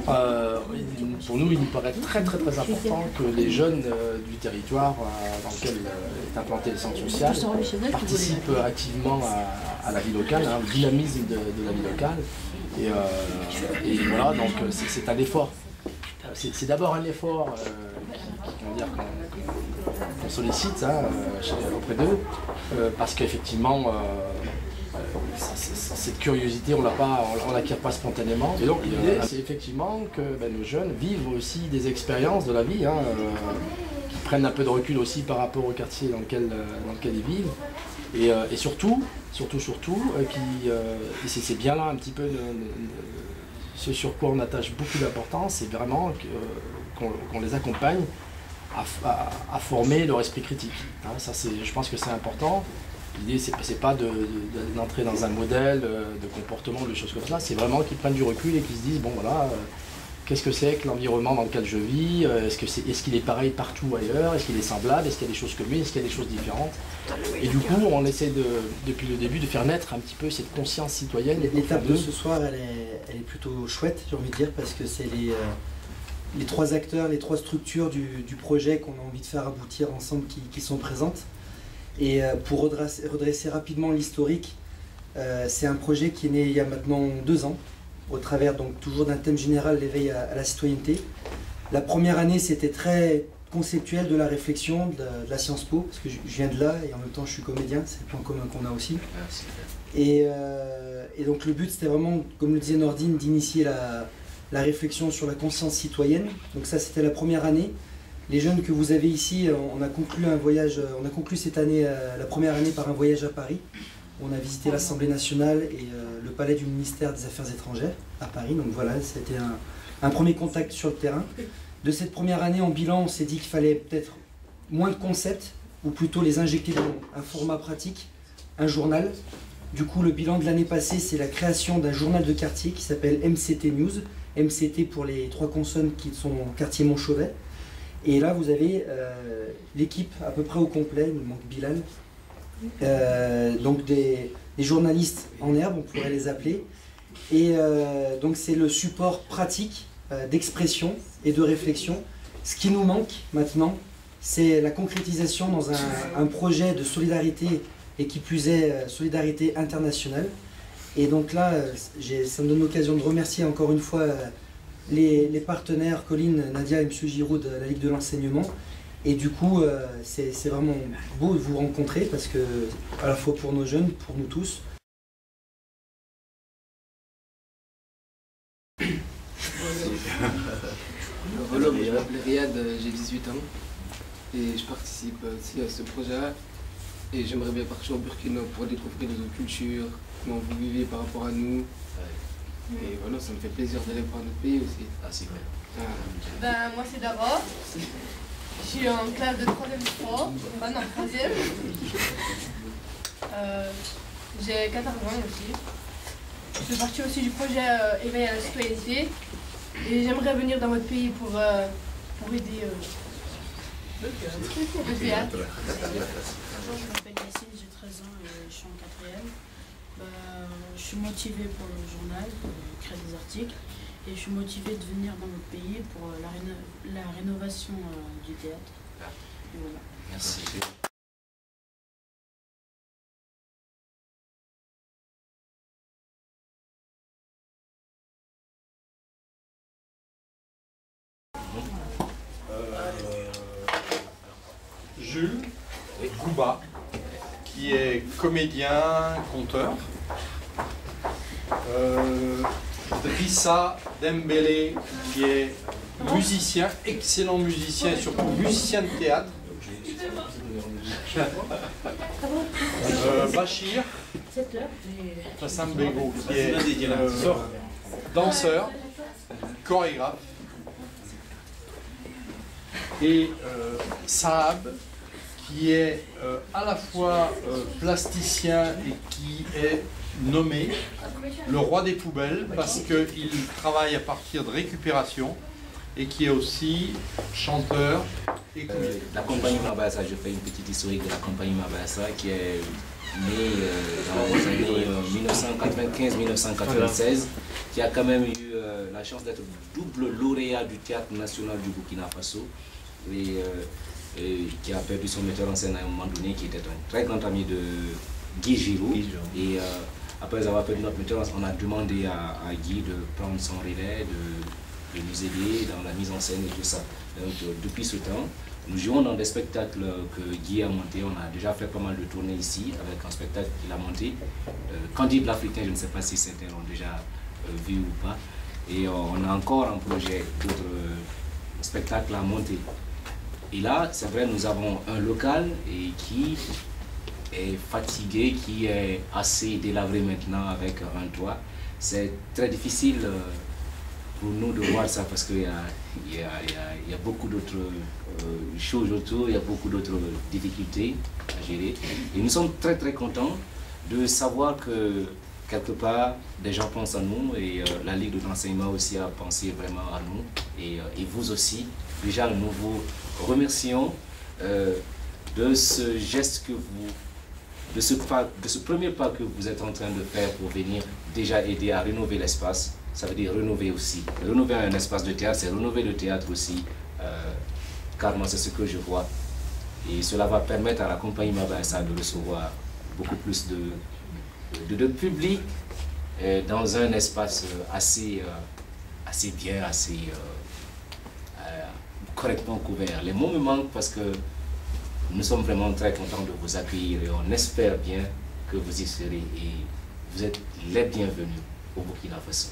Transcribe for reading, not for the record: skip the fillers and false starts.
Pour nous, il nous paraît très important que les jeunes du territoire dans lequel est implanté le centre social participent activement à la vie locale, au dynamisme de la vie locale. Et voilà, donc c'est un effort. C'est d'abord un effort qu'on sollicite auprès d'eux, parce qu'effectivement, cette curiosité, on l'acquiert pas spontanément. Et donc l'idée, c'est effectivement que nos jeunes vivent aussi des expériences de la vie, qui prennent un peu de recul aussi par rapport au quartier dans lequel ils vivent. Et surtout, c'est bien là un petit peu ce sur quoi on attache beaucoup d'importance, c'est vraiment qu'on les accompagne à former leur esprit critique. Ça, je pense que c'est important. L'idée, c'est pas d'entrer dans un modèle de comportement, de choses comme ça, c'est vraiment qu'ils prennent du recul et qu'ils se disent, bon voilà, qu'est-ce que c'est que l'environnement dans lequel je vis, est-ce qu'il est pareil partout ailleurs, est-ce qu'il est semblable, est-ce qu'il y a des choses communes, est-ce qu'il y a des choses différentes. Et du coup, on essaie depuis le début de faire naître un petit peu cette conscience citoyenne. L'étape de ce soir, elle est plutôt chouette, j'ai envie de dire, parce que c'est les trois acteurs, les trois structures du projet qu'on a envie de faire aboutir ensemble qui sont présentes. Et pour redresser rapidement l'historique, c'est un projet qui est né il y a maintenant 2 ans, au travers donc toujours d'un thème général, l'éveil à la citoyenneté. La première année, c'était très conceptuel, de la réflexion, de la Sciences Po, parce que je viens de là et en même temps je suis comédien, c'est le point commun qu'on a aussi. Et donc le but, c'était vraiment, comme le disait Nordine, d'initier la réflexion sur la conscience citoyenne. Donc ça, c'était la première année. Les jeunes que vous avez ici, on a conclu cette année, la première année, par un voyage à Paris. On a visité l'Assemblée nationale et le palais du ministère des Affaires étrangères à Paris. Donc voilà, c'était un premier contact sur le terrain. De cette première année en bilan, on s'est dit qu'il fallait peut-être moins de concepts, ou plutôt les injecter dans un format pratique, un journal. Du coup, le bilan de l'année passée, c'est la création d'un journal de quartier qui s'appelle MCT News. MCT pour les 3 consonnes qui sont quartier Montchauvet. Et là, vous avez l'équipe à peu près au complet, il nous manque Bilal. Donc des journalistes en herbe, on pourrait les appeler. Et donc c'est le support pratique d'expression et de réflexion. Ce qui nous manque maintenant, c'est la concrétisation dans un projet de solidarité, et qui plus est solidarité internationale. Et donc là, ça me donne l'occasion de remercier encore une fois les partenaires, Colline, Nadia et M. Giroud de la Ligue de l'enseignement. Et du coup, c'est vraiment beau de vous rencontrer, parce que, à la fois pour nos jeunes, pour nous tous. Voilà, je m'appelle Riyad, j'ai 18 ans et je participe aussi à ce projet-là. Et j'aimerais bien partir au Burkina pour découvrir nos cultures, comment vous vivez par rapport à nous. Et voilà, ça me fait plaisir d'aller voir notre pays aussi. Ah, c'est vrai. Ben, moi, c'est Dara. Je suis en classe de 3e 3, pas non, 3e. J'ai 14 ans aussi. Je fais partie aussi du projet Éveil à la citoyenneté. Et j'aimerais venir dans votre pays pour aider le théâtre. Bonjour, je m'appelle Yassine, j'ai 13 ans et je suis en 4e. Je suis motivée pour le journal, pour créer des articles. Et je suis motivée de venir dans notre pays pour la rénovation du théâtre. Et voilà. Merci. Jules Gouba, qui est comédien, conteur. Drissa Dembélé, qui est musicien, excellent musicien et surtout musicien de théâtre. Bachir Tassam Bego, qui est danseur, chorégraphe. Et Saab, qui est à la fois plasticien et qui est nommé le roi des poubelles parce qu'il travaille à partir de récupération et qui est aussi chanteur et comédien. La compagnie Mabassa, je fais une petite historique de la compagnie Mabassa qui est né dans les années 1995-1996, qui a quand même eu la chance d'être double lauréat du Théâtre National du Burkina Faso, et qui a perdu son metteur en scène à un moment donné, qui était un très grand ami de Guy Giraud. Et après avoir perdu notre metteur, on a demandé à Guy de prendre son relais, de nous aider dans la mise en scène et tout ça. Donc depuis ce temps, nous jouons dans des spectacles que Guy a montés. On a déjà fait pas mal de tournées ici avec un spectacle qu'il a monté. Candide l'Africain, je ne sais pas si certains l'ont déjà vu ou pas. Et on a encore un projet d'autres spectacles à monter. Et là, c'est vrai, nous avons un local et qui est fatigué, qui est assez délabré maintenant avec un toit. C'est très difficile pour nous de voir ça parce qu'il y a beaucoup d'autres choses autour, il y a beaucoup d'autres difficultés à gérer. Et nous sommes très très contents de savoir que quelque part des gens pensent à nous et la Ligue de l'enseignement aussi a pensé vraiment à nous et vous aussi. Déjà nous vous remercions de ce geste que vous, de ce premier pas que vous êtes en train de faire pour venir déjà aider à rénover l'espace. Ça veut dire rénover aussi. Rénover un espace de théâtre, c'est rénover le théâtre aussi. Car moi, c'est ce que je vois. Et cela va permettre à la compagnie Mabassa de recevoir beaucoup plus de public dans un espace assez bien, assez correctement couvert. Les mots me manquent parce que nous sommes vraiment très contents de vous accueillir et on espère bien que vous y serez et vous êtes les bienvenus au Burkina Faso.